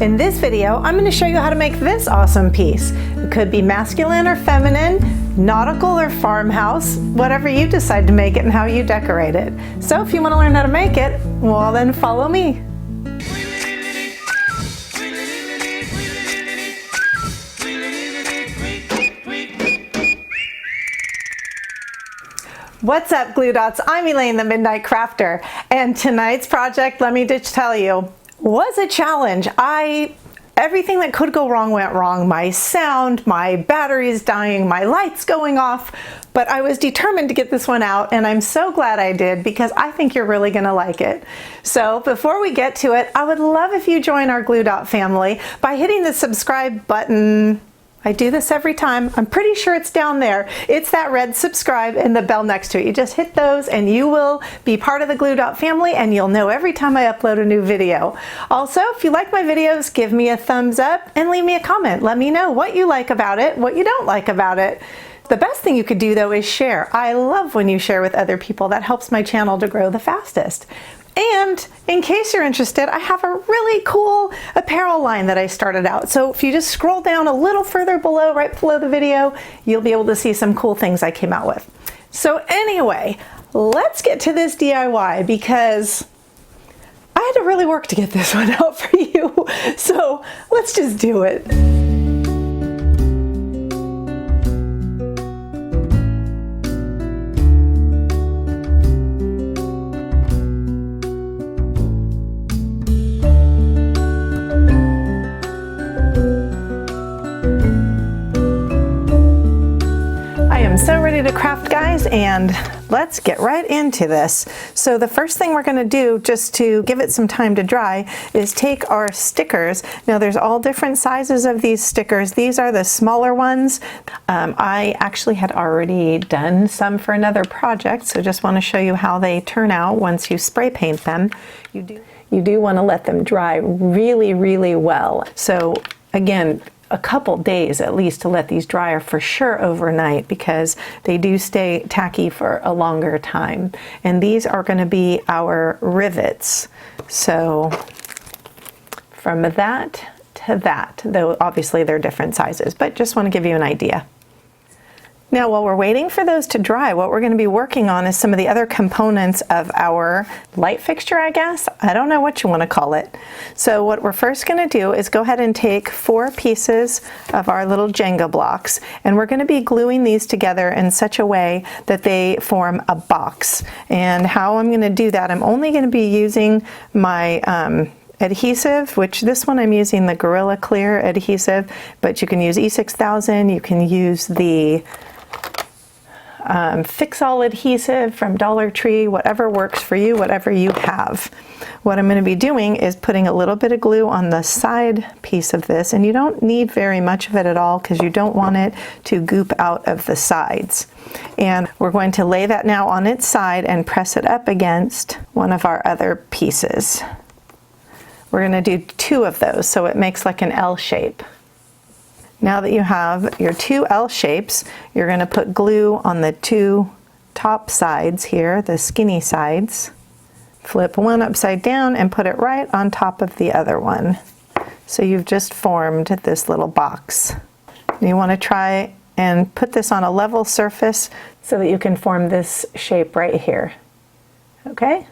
In this video, I'm going to show you how to make this awesome piece. It could be masculine or feminine, nautical or farmhouse, whatever you decide to make it and how you decorate it. So if you want to learn how to make it, well then follow me. What's up, Glue Dots? I'm Elaine, the Midnight Crafter, and tonight's project, let me just tell you, was a challenge. Everything that could go wrong went wrong. My sound, my batteries dying, my lights going off, but I was determined to get this one out, and I'm so glad I did because I think you're really gonna like it. So before we get to it, I would love if you join our Glue Dot family by hitting the subscribe button. I do this every time. I'm pretty sure it's down there. It's that red subscribe and the bell next to it. You just hit those and you will be part of the Glue Dot family, and you'll know every time I upload a new video. Also, if you like my videos, give me a thumbs up and leave me a comment. Let me know what you like about it, what you don't like about it. The best thing you could do though is share. I love when you share with other people. That helps my channel to grow the fastest. And in case you're interested, I have a really cool apparel line that I started out. So if you just scroll down a little further below, right below the video, you'll be able to see some cool things I came out with. So anyway, let's get to this DIY because I had to really work to get this one out for you. So let's just do it. So ready to craft, guys, and let's get right into this. So the first thing we're going to do, just to give it some time to dry, is take our stickers. Now there's all different sizes of these stickers. These are the smaller ones. I actually had already done some for another project, so just want to show you how they turn out once you spray paint them. You do want to let them dry really, really well. So again, a couple days at least to let these dry, or for sure overnight, because they do stay tacky for a longer time. And these are going to be our rivets. So from that to that, though obviously they're different sizes, but just want to give you an idea. Now, while we're waiting for those to dry, what we're going to be working on is some of the other components of our light fixture, I guess. I don't know what you want to call it. So what we're first going to do is go ahead and take 4 pieces of our little Jenga blocks, and we're going to be gluing these together in such a way that they form a box. And how I'm going to do that, I'm only going to be using my adhesive, which this one I'm using the Gorilla Clear adhesive, but you can use E6000, you can use the Fix-All adhesive from Dollar Tree, whatever works for you, whatever you have. What I'm going to be doing is putting a little bit of glue on the side piece of this, and you don't need very much of it at all because you don't want it to goop out of the sides. And we're going to lay that now on its side and press it up against one of our other pieces. We're going to do 2 of those so it makes like an L shape. Now that you have your 2 L shapes, you're going to put glue on the 2 top sides here, the skinny sides. Flip one upside down and put it right on top of the other one. So you've just formed this little box. You want to try and put this on a level surface so that you can form this shape right here. Okay?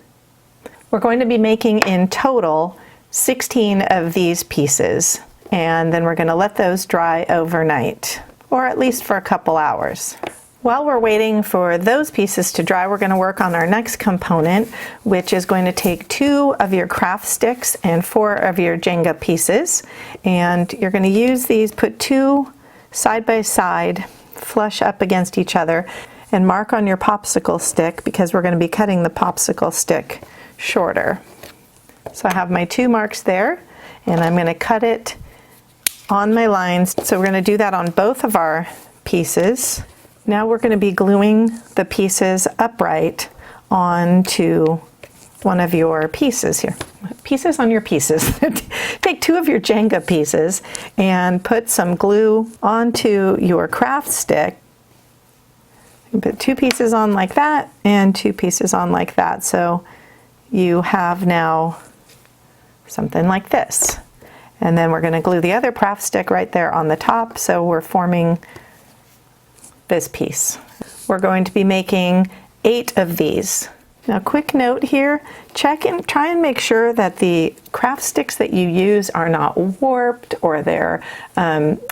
We're going to be making in total 16 of these pieces, and then we're going to let those dry overnight, or at least for a couple hours. While we're waiting for those pieces to dry, we're going to work on our next component, which is going to take 2 of your craft sticks and 4 of your Jenga pieces, and you're going to use these, put 2 side by side, flush up against each other, and mark on your popsicle stick because we're going to be cutting the popsicle stick shorter. So I have my 2 marks there, and I'm going to cut it on my lines. So we're going to do that on both of our pieces. Now we're going to be gluing the pieces upright onto one of your pieces here. Pieces on your pieces. Take 2 of your Jenga pieces and put some glue onto your craft stick. You put 2 pieces on like that and 2 pieces on like that. So you have now something like this. And then we're going to glue the other craft stick right there on the top, so we're forming this piece. We're going to be making 8 of these. Now, quick note here, check and try and make sure that the craft sticks that you use are not warped, or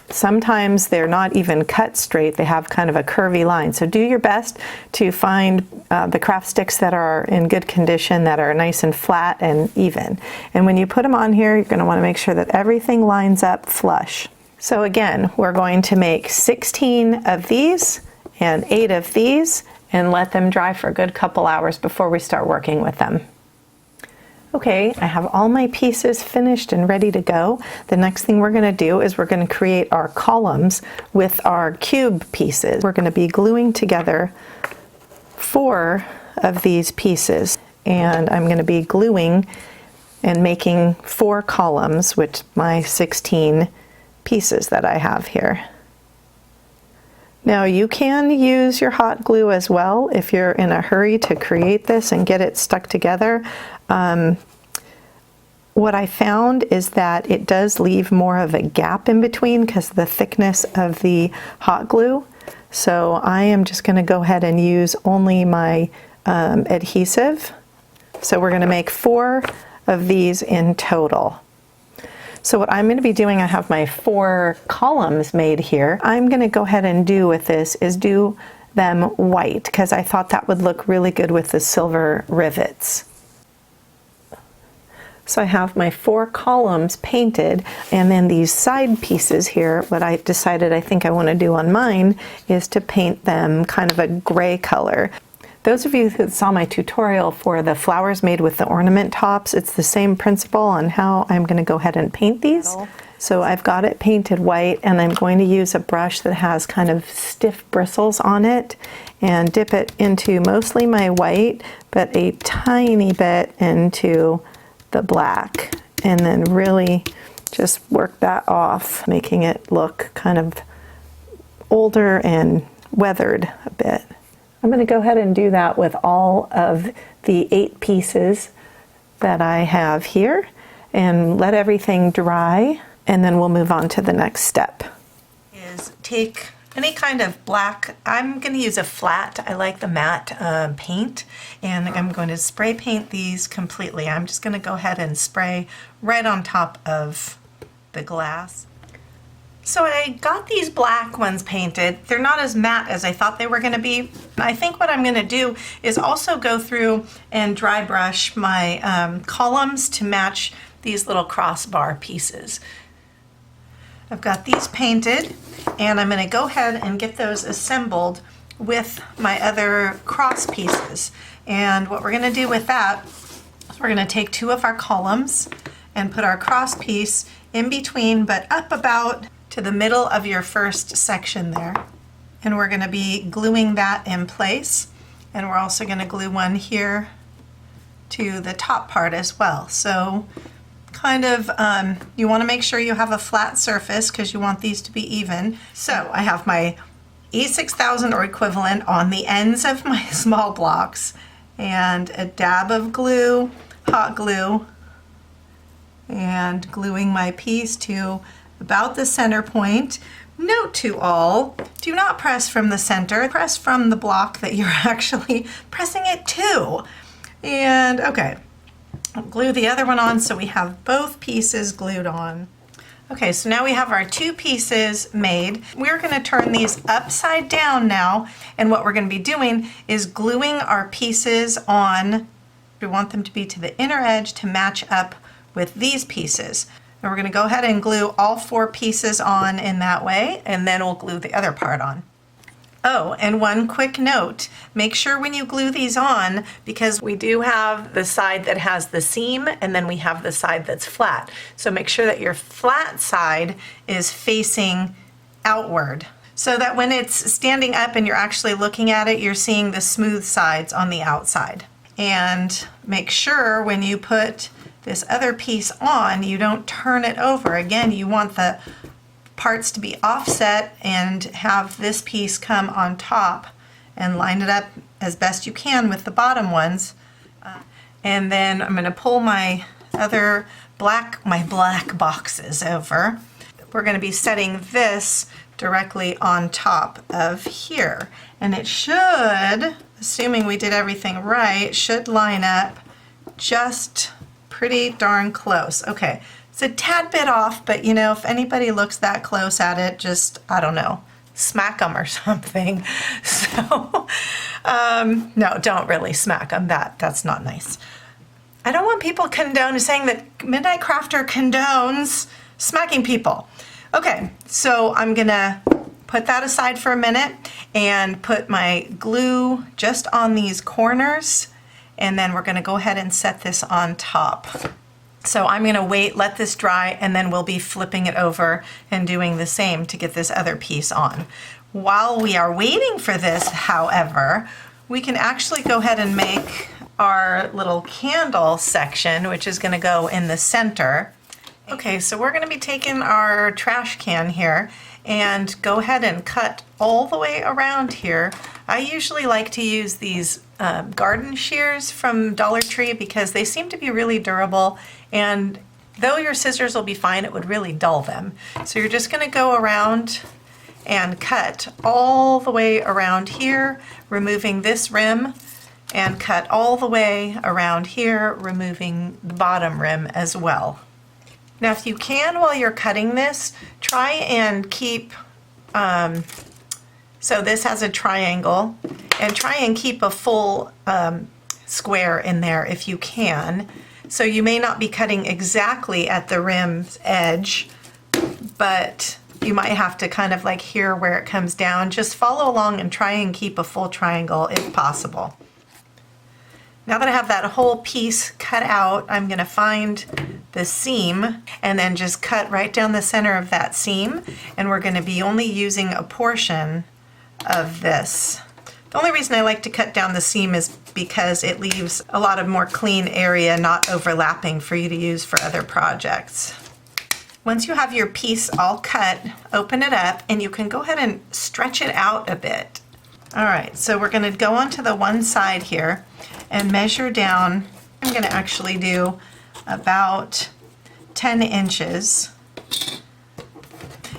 sometimes they're not even cut straight. They have kind of a curvy line. So do your best to find the craft sticks that are in good condition, that are nice and flat and even. And when you put them on here, you're going to want to make sure that everything lines up flush. So again, we're going to make 16 of these and 8 of these, and let them dry for a good couple hours before we start working with them. Okay, I have all my pieces finished and ready to go. The next thing we're going to do is we're going to create our columns with our cube pieces. We're going to be gluing together 4 of these pieces, and I'm going to be gluing and making 4 columns with my 16 pieces that I have here. Now, you can use your hot glue as well if you're in a hurry to create this and get it stuck together. What I found is that it does leave more of a gap in between because of the thickness of the hot glue. So I am just going to go ahead and use only my adhesive. So we're going to make 4 of these in total. So what I'm going to be doing, I have my 4 columns made here. I'm going to go ahead and do with this is do them white, because I thought that would look really good with the silver rivets. So I have my 4 columns painted, and then these side pieces here, what I decided I think I want to do on mine is to paint them kind of a gray color. Those of you who saw my tutorial for the flowers made with the ornament tops, it's the same principle on how I'm going to go ahead and paint these. So I've got it painted white, and I'm going to use a brush that has kind of stiff bristles on it and dip it into mostly my white, but a tiny bit into the black, and then really just work that off, making it look kind of older and weathered a bit. I'm going to go ahead and do that with all of the 8 pieces that I have here and let everything dry, and then we'll move on to the next step. Is take any kind of black, I'm going to use a flat, I like the matte paint, and I'm going to spray paint these completely. I'm just going to go ahead and spray right on top of the glass. So I got these black ones painted. They're not as matte as I thought they were going to be. I think what I'm going to do is also go through and dry brush my columns to match these little crossbar pieces. I've got these painted, and I'm going to go ahead and get those assembled with my other cross pieces. And what we're going to do with that is we're going to take 2 of our columns and put our cross piece in between, but up about to the middle of your first section there. And we're going to be gluing that in place. And we're also going to glue one here to the top part as well. So kind of, you want to make sure you have a flat surface because you want these to be even. So I have my E6000 or equivalent on the ends of my small blocks, and a dab of glue, hot glue, and gluing my piece to about the center point. Note to all, do not press from the center, press from the block that you're actually pressing it to. And okay, I'll glue the other one on so we have both pieces glued on. Okay, so now we have our 2 pieces made. We're going to turn these upside down now, and what we're going to be doing is gluing our pieces on. We want them to be to the inner edge to match up with these pieces. And we're going to go ahead and glue all 4 pieces on in that way, and then we'll glue the other part on. Oh, and one quick note, make sure when you glue these on, because we do have the side that has the seam, and then we have the side that's flat. So make sure that your flat side is facing outward, so that when it's standing up and you're actually looking at it, you're seeing the smooth sides on the outside. And make sure when you put this other piece on, you don't turn it over. Again, you want the parts to be offset and have this piece come on top, and line it up as best you can with the bottom ones. And then I'm going to pull my other my black boxes over. We're going to be setting this directly on top of here. And it should, assuming we did everything right, should line up just pretty darn close. Okay, it's a tad bit off, but you know, if anybody looks that close at it, just, I don't know, smack them or something. So, no, don't really smack them. That's not nice. I don't want people saying that Midnight Crafter condones smacking people. Okay, so I'm gonna put that aside for a minute and put my glue just on these corners, and then we're gonna go ahead and set this on top. So I'm gonna wait, let this dry, and then we'll be flipping it over and doing the same to get this other piece on. While we are waiting for this, however, we can actually go ahead and make our little candle section, which is gonna go in the center. Okay, so we're gonna be taking our trash can here and go ahead and cut all the way around here. I usually like to use these garden shears from Dollar Tree because they seem to be really durable, and though your scissors will be fine, it would really dull them. So you're just gonna go around and cut all the way around here, removing this rim, and cut all the way around here, removing the bottom rim as well. Now, if you can, while you're cutting this, try and keep, so this has a triangle, and try and keep a full square in there if you can. So you may not be cutting exactly at the rim's edge, but you might have to kind of like here where it comes down. Just follow along and try and keep a full triangle if possible. Now that I have that whole piece cut out, I'm gonna find the seam and then just cut right down the center of that seam, and we're gonna be only using a portion of this. The only reason I like to cut down the seam is because it leaves a lot of more clean area not overlapping for you to use for other projects. Once you have your piece all cut, open it up and you can go ahead and stretch it out a bit. All right, so we're gonna go onto the one side here and measure down. I'm gonna actually do about 10 inches.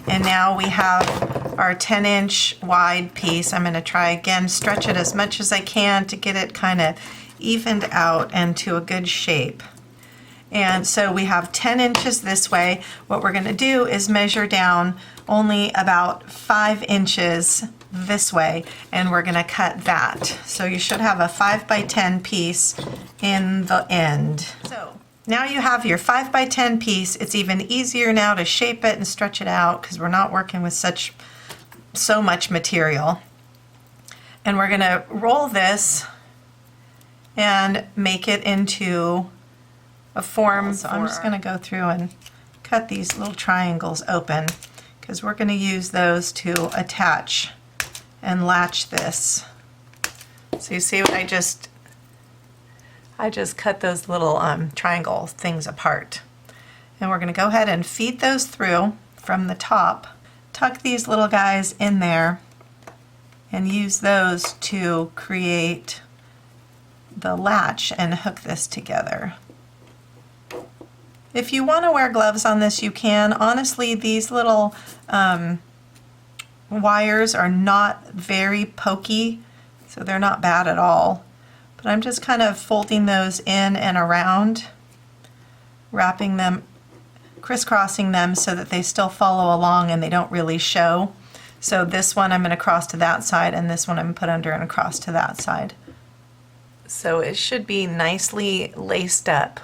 And now we have our 10-inch wide piece. I'm gonna try again, stretch it as much as I can to get it kind of evened out and to a good shape. And so we have 10 inches this way. What we're gonna do is measure down only about 5 inches this way, and we're gonna cut that. So you should have a 5 by 10 piece in the end. So now you have your 5 by 10 piece. It's even easier now to shape it and stretch it out because we're not working with so much material. And we're gonna roll this and make it into a form. So I'm just gonna go through and cut these little triangles open because we're gonna use those to attach and latch this. So you see what I just cut those little triangle things apart. And we're gonna go ahead and feed those through from the top, tuck these little guys in there, and use those to create the latch and hook this together. If you want to wear gloves on this, you can. Honestly, these little wires are not very pokey, so they're not bad at all. But I'm just kind of folding those in and around, wrapping them, crisscrossing them so that they still follow along and they don't really show. So this one I'm going to cross to that side, and this one I'm going to put under and across to that side. So it should be nicely laced up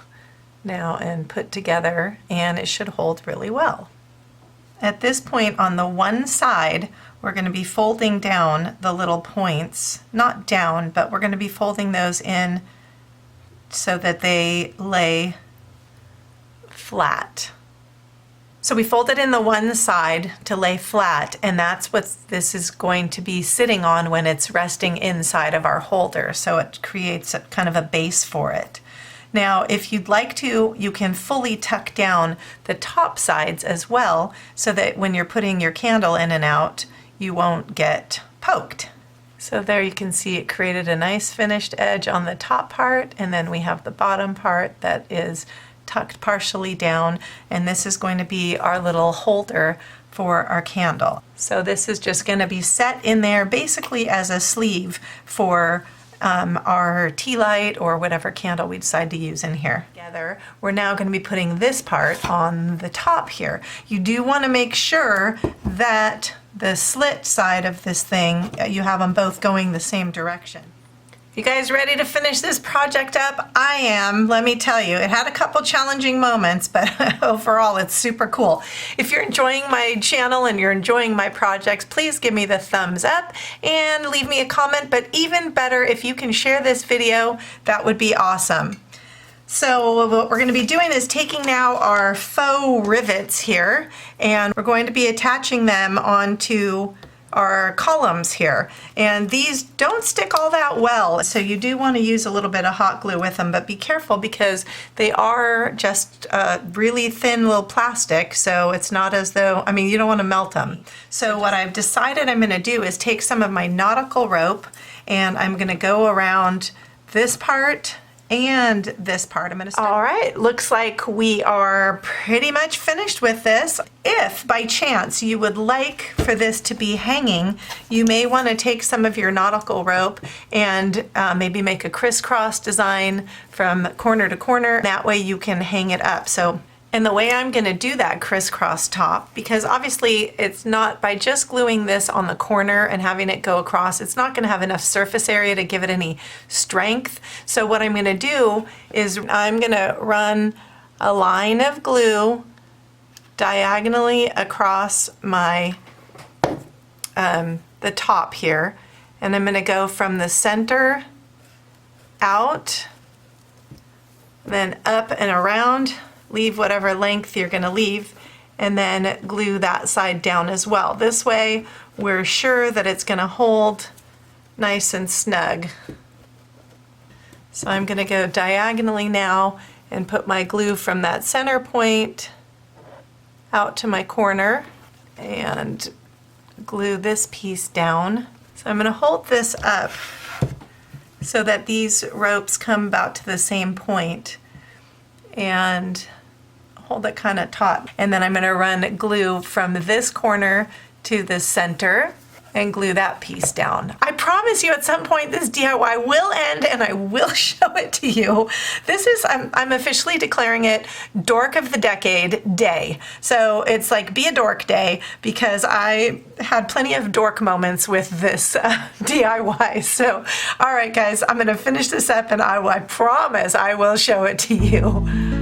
now and put together, and it should hold really well. At this point on the one side, we're going to be folding down the little points, not down, but we're going to be folding those in so that they lay flat. So we folded in the one side to lay flat, and that's what this is going to be sitting on when it's resting inside of our holder. So it creates a kind of a base for it. Now, if you'd like to, you can fully tuck down the top sides as well, so that when you're putting your candle in and out, you won't get poked. So there you can see it created a nice finished edge on the top part, and then we have the bottom part that is tucked partially down, and this is going to be our little holder for our candle. So this is just going to be set in there basically as a sleeve for our tea light or whatever candle we decide to use in here. Together, we're now going to be putting this part on the top here. You do want to make sure that the slit side of this thing, you have them both going the same direction. You guys ready to finish this project up? I am, let me tell you. It had a couple challenging moments, but overall it's super cool. If you're enjoying my channel and you're enjoying my projects, please give me the thumbs up and leave me a comment, but even better, if you can share this video, that would be awesome. So what we're going to be doing is taking now our faux rivets here, and we're going to be attaching them onto our columns here, and these don't stick all that well, so you do want to use a little bit of hot glue with them, but be careful because they are just really thin little plastic, so it's not as though, I mean, you don't want to melt them. So what I've decided I'm going to do is take some of my nautical rope, and I'm going to go around this part and this part. I'm going to start. All right, looks like we are pretty much finished with this. If by chance you would like for this to be hanging, you may want to take some of your nautical rope and maybe make a crisscross design from corner to corner. That way you can hang it up. And the way I'm going to do that crisscross top, because obviously it's not, by just gluing this on the corner and having it go across, it's not going to have enough surface area to give it any strength. So what I'm going to do is I'm going to run a line of glue diagonally across my the top here, and I'm going to go from the center out, then up and around. Leave whatever length you're going to leave, and then glue that side down as well. This way we're sure that it's going to hold nice and snug. So I'm going to go diagonally now and put my glue from that center point out to my corner and glue this piece down. So I'm going to hold this up so that these ropes come about to the same point, and hold it kind of taut. And then I'm going to run glue from this corner to the center and glue that piece down. I promise you at some point this DIY will end and I will show it to you. This is, I'm officially declaring it Dork of the Decade Day. So it's like be a dork day, because I had plenty of dork moments with this DIY. So, all right guys, I'm gonna finish this up and I promise I will show it to you.